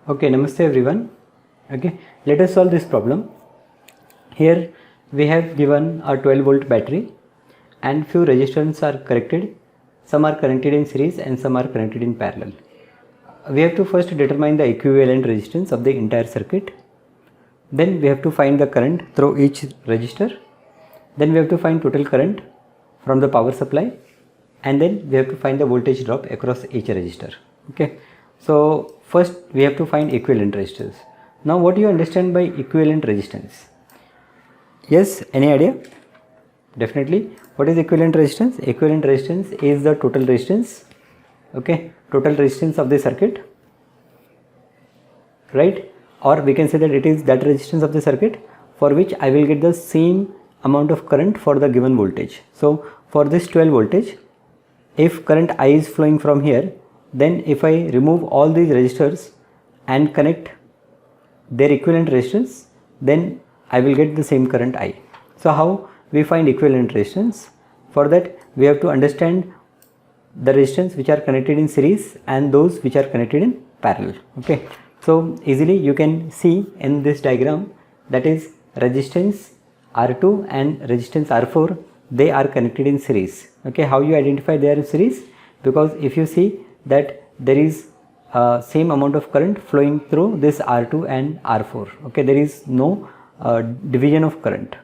Okay, namaste everyone. Okay, let us solve this problem. Here we have given a 12 volt battery and few resistors are connected. Some are connected in series and some are connected in parallel. We have to first determine the equivalent resistance of the entire circuit. Then we have to find the current through each resistor. Then we have to find total current from the power supply, and then we have to find the voltage drop across each resistor. Okay, so first we have to find equivalent resistors. Now what do you understand by equivalent resistance? Yes, any idea? Definitely. What is equivalent resistance? Equivalent resistance is the total resistance, okay, total resistance of the circuit, right? Or we can say that it is that resistance of the circuit for which I will get the same amount of current for the given voltage. So for this 12 voltage, if current I is flowing from here, then if I remove all these resistors and connect their equivalent resistance, then I will get the same current I. So how we find equivalent resistance? For that we have to understand the resistance which are connected in series and those which are connected in parallel. Okay, so easily you can see in this diagram, that is resistance R2 and resistance R4, they are connected in series. Okay, how you identify they are in series? Because if you see that there is same amount of current flowing through this R2 and R4. Okay, there is no division of current.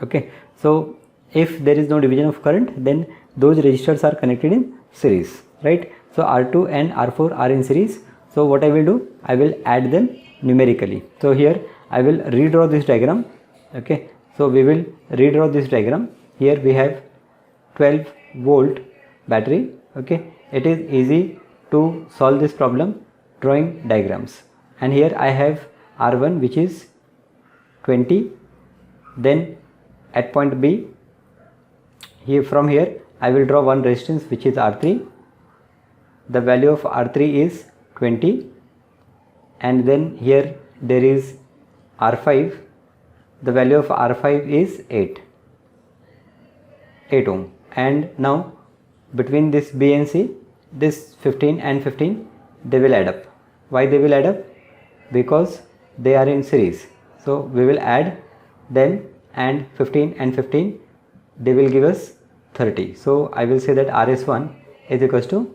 Okay, so if there is no division of current, then those resistors are connected in series, right? So R2 and R4 are in series. So what I will do, I will add them numerically. So here I will redraw this diagram. Okay, so we will redraw this diagram. Here we have 12 volt battery. Okay, it is easy to solve this problem drawing diagrams. And here I have R1 which is 20. Then at point B, here from here I will draw one resistance which is R3. The value of R3 is 20, and then here there is R5. The value of R5 is 8 ohm. And now between this B and C, this 15 and 15, they will add up. Why they will add up? Because they are in series. So we will add them, and 15 and 15, they will give us 30. So I will say that RS1 is equals to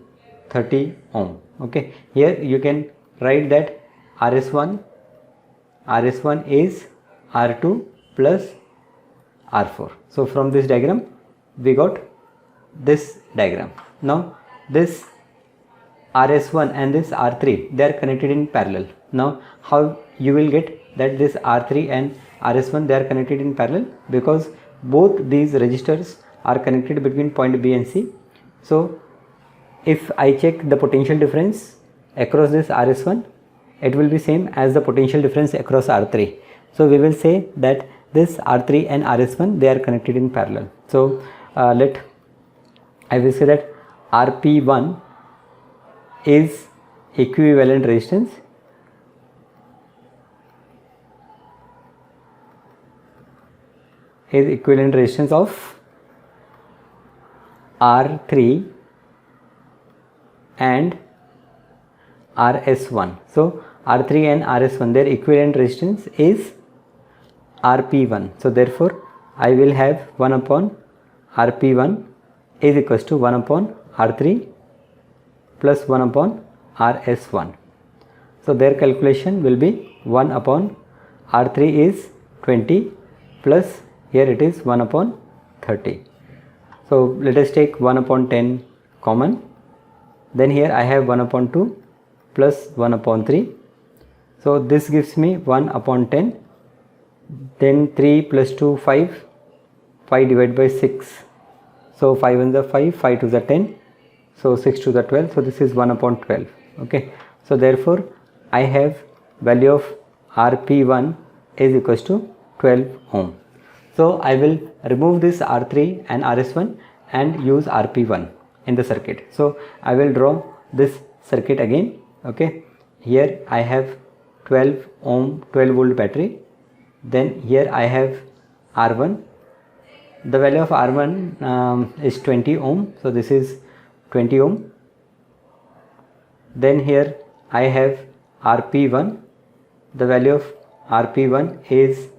30 ohm. Okay, here you can write that RS1 is R2 plus R4. So from this diagram we got this diagram. Now this RS1 and this R3, they are connected in parallel. Now how you will get that this R3 and RS1 they are connected in parallel? Because both these resistors are connected between point B and C. So if I check the potential difference across this RS1, it will be same as the potential difference across R3. So we will say that this R3 and RS1, they are connected in parallel. So I will say that RP1 is equivalent resistance of R3 and RS1. So R3 and RS1, their equivalent resistance is RP1. So therefore I will have 1 upon RP1 is equals to 1 upon R3 plus 1 upon RS1. So their calculation will be 1 upon R3 is 20 plus here it is 1 upon 30. So let us take 1 upon 10 common. Then here I have 1 upon 2 plus 1 upon 3. So this gives me 1 upon 10. Then 3 plus 2, 5. 5 divided by 6. So 5 1 is 5, 5 2 is 10. So 6 2 is 12. So this is 1 upon 12. Okay. So therefore I have value of RP1 is equals to 12 ohm. So I will remove this R3 and RS1 and use RP1 in the circuit. So I will draw this circuit again. Okay, here I have 12 ohm 12 volt battery. Then here I have R1. The value of R1 is 20 ohm. So this is 20 ohm. Then here I have RP1, the value of RP1 is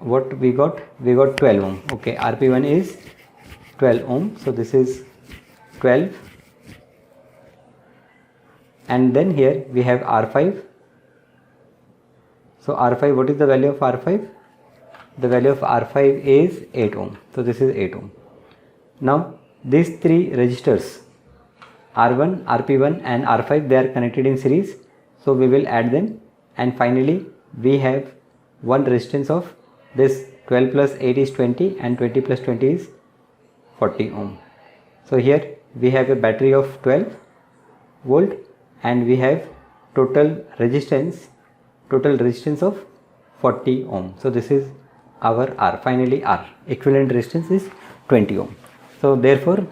what we got 12 ohm. Okay, RP1 is 12 ohm, so this is 12, and then here we have R5. So R5, what is the value of R5? The value of R5 is 8 ohm, so this is 8 ohm. Now these three resistors R1, RP1 and R5, they are connected in series, so we will add them, and finally we have one resistance of this 12 plus 8 is 20 and 20 plus 20 is 40 ohm. So here we have a battery of 12 volt and we have total resistance of 40 ohm. So this is our R. Finally R, equivalent resistance is 20 ohm. So therefore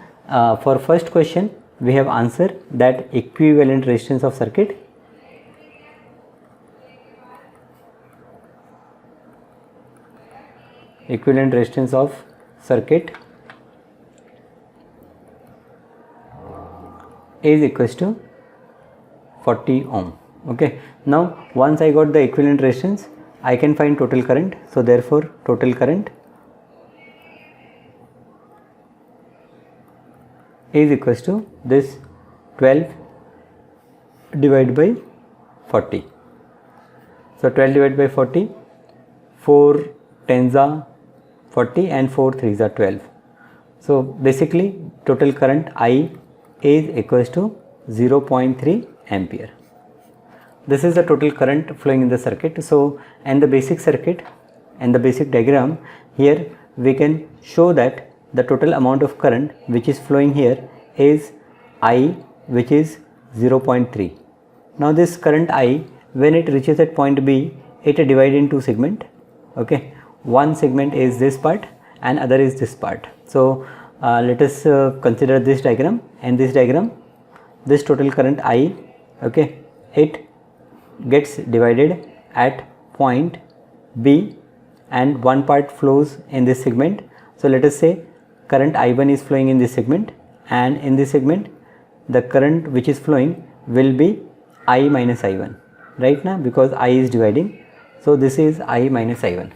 for first question we have answered that equivalent resistance of circuit is equals to 40 ohm. Okay, now once I got the equivalent resistance, I can find total current. So therefore total current is equals to this 12 divided by 40. So 12 divided by 40, 4 tens are 40 and 4 threes are 12. So basically total current I is equals to 0.3 ampere. This is the total current flowing in the circuit. So and the basic circuit and the basic diagram, here we can show that the total amount of current which is flowing here is I, which is 0.3. Now this current I, when it reaches at point B, it divides into segment. Okay, one segment is this part and other is this part. So let us consider this diagram, and this diagram, this total current I, okay, it gets divided at point B and one part flows in this segment. So let us say current I1 is flowing in this segment, and in this segment the current which is flowing will be I minus I1, right now, because I is dividing. So this is I minus I1.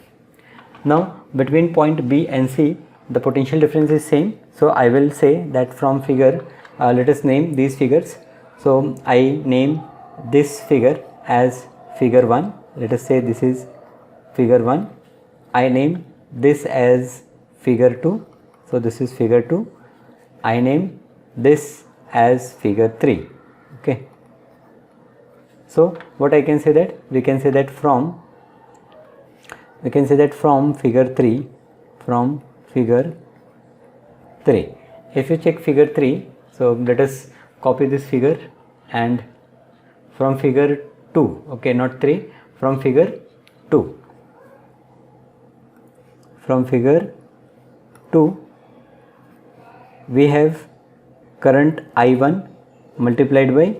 Now between point B and C the potential difference is same. So I will say that from figure, let us name these figures. So I name this figure as figure 1. Let us say this is figure 1. I name this as figure 2. So this is figure 2. I name this as figure 3. Okay. So what I can say that we can say that from figure 3, if you check figure 3, so let us copy this figure, and from figure 2, okay, not 3, from figure 2, we have current I1 multiplied by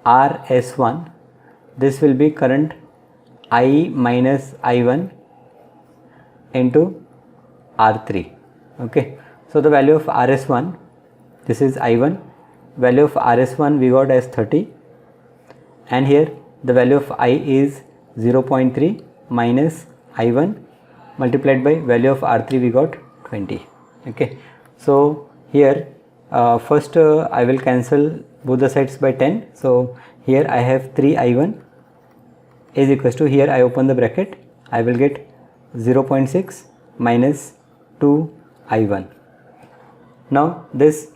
RS1. This will be current I minus I1 into R3. Okay, so the value of RS1, this is I1, value of RS1 we got as 30, and here the value of I is 0.3 minus I1 multiplied by value of R3 we got 20. Okay, so here first I will cancel both the sides by 10. So here I have 3 I1 is equals to, here I open the bracket, I will get 0.6 minus 2 I1. Now this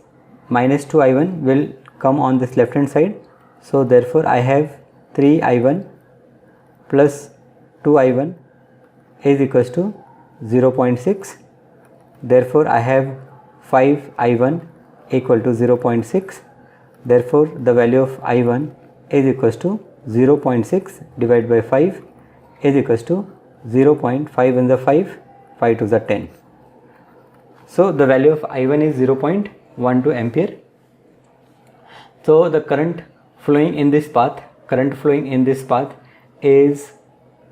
minus 2 I1 will come on this left hand side. So therefore I have 3 I1 plus 2 I1 is equals to 0.6. Therefore I have 5 I1 equal to 0.6. Therefore the value of I1 is equals to 0.6 divided by 5 is equals to 0.5 in the 5 to the 10. So the value of I1 is 0.12 ampere. So the current flowing in this path is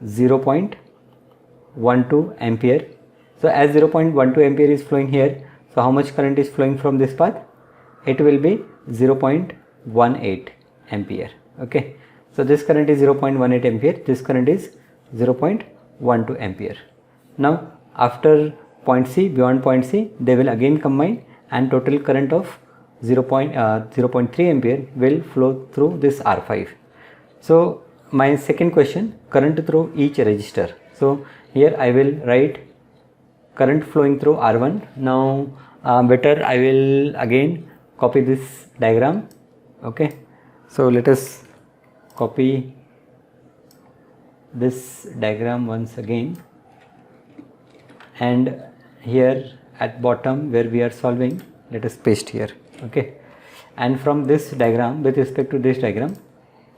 0.12 ampere. So as 0.12 ampere is flowing here, so how much current is flowing from this path? It will be 0.18 ampere. Okay, so this current is 0.18 ampere, this current is 0.12 ampere. Now after point C, beyond point C, they will again combine and total current of 0.3 ampere will flow through this R5. So my second question, current through each resistor. So here I will write current flowing through R1. Now better I will again copy this diagram. Okay, so let us copy this diagram once again, and here at bottom where we are solving, let us paste here. Okay, and from this diagram, with respect to this diagram,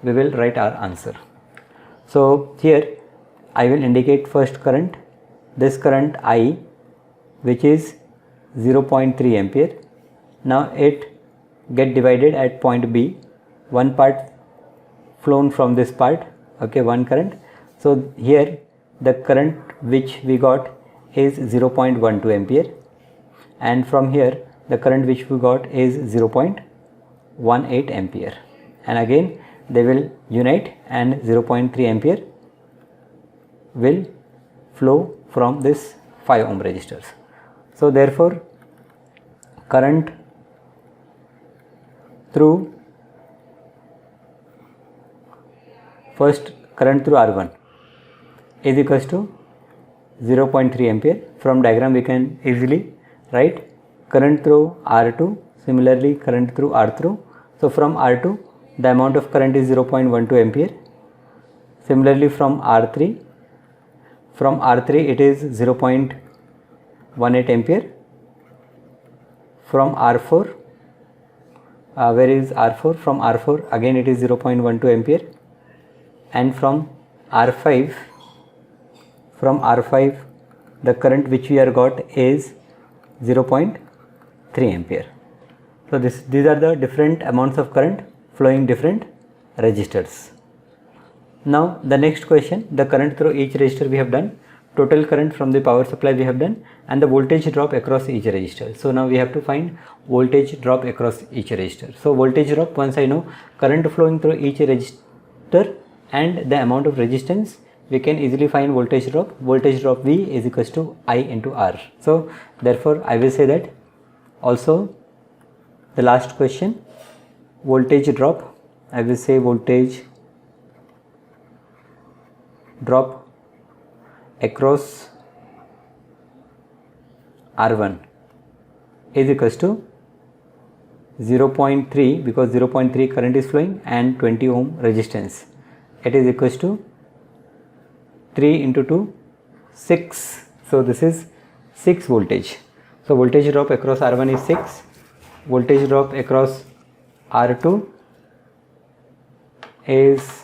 we will write our answer. So here I will indicate first current, this current I, which is 0.3 ampere. Now it get divided at point B, one part flown from this part, okay, one current. So here the current which we got is 0.12 ampere, and from here the current which we got is 0.18 ampere, and again they will unite and 0.3 ampere will flow from this 5 ohm resistors. So therefore current through first current through R1 is equals to 0.3 ampere. From diagram we can easily write current through R2, similarly current through R3. So from R2 the amount of current is 0.12 ampere. Similarly from R3 it is 0.18 ampere. From R4, where is R4? From R4 again it is 0.12 ampere, and from R5 the current which we are got is 0.3 ampere. So these are the different amounts of current flowing different resistors. Now the next question, the current through each resistor we have done, total current from the power supply we have done, and the voltage drop across each resistor. So now we have to find voltage drop across each resistor. So voltage drop, once I know current flowing through each resistor and the amount of resistance, we can easily find voltage drop. Voltage drop V is equals to I into R. So therefore I will say that also the last question, voltage drop, I will say voltage drop across R1 is equals to 0.3, because 0.3 current is flowing and 20 ohm resistance. It is equals to 3 into 2, 6. So this is 6 voltage. So voltage drop across R1 is 6. Voltage drop across R2 is,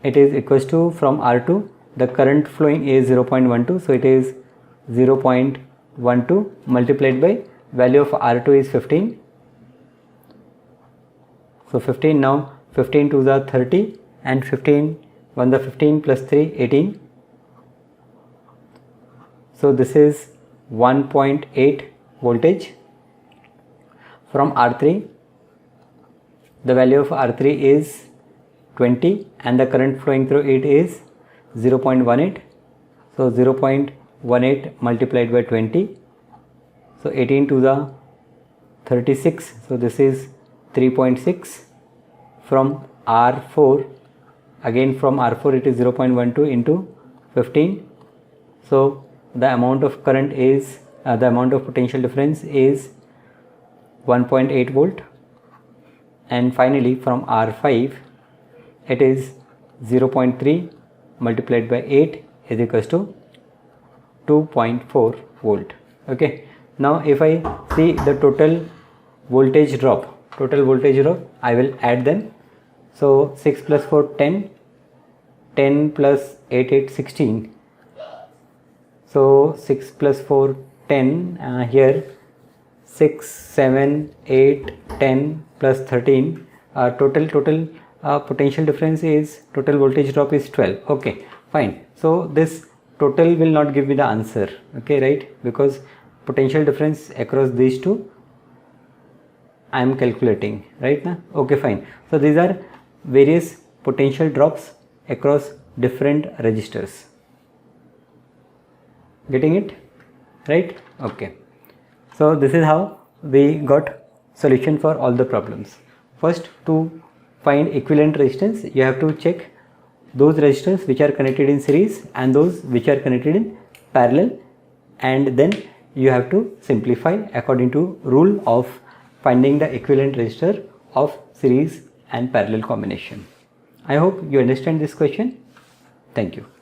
it is equals to, from R2 the current flowing is 0.12, so it is 0.12 multiplied by value of R2 is 15. So 15, now 15 to the 30 and 15 1 the 15 plus 3 18. So this is 1.8 voltage. From R3 the value of R3 is 20 and the current flowing through it is 0.18. So 0.18 multiplied by 20, so 18 to the 36, so this is 3.6. From R4, again from R4 it is 0.12 into 15, so the amount of current is the amount of potential difference is 1.8 volt. And finally from R5 it is 0.3 multiplied by 8 is equals to 2.4 volt. Okay, now if I see the total voltage drop, I will add them. So 6 plus 4 10, 10 plus 8 8 16. So 6 plus 4 10, here 6 7 8 10 plus 13, total potential difference is, total voltage drop is 12. Okay, fine. So this total will not give me the answer, okay, right, because potential difference across these two I am calculating, right now? Okay, fine. So these are various potential drops across different resistors. Getting it? Right? Okay. So this is how we got solution for all the problems. First, to find equivalent resistance, you have to check those resistors which are connected in series and those which are connected in parallel, and then you have to simplify according to rule of finding the equivalent resistor of series and parallel combination. I hope you understand this question. Thank you.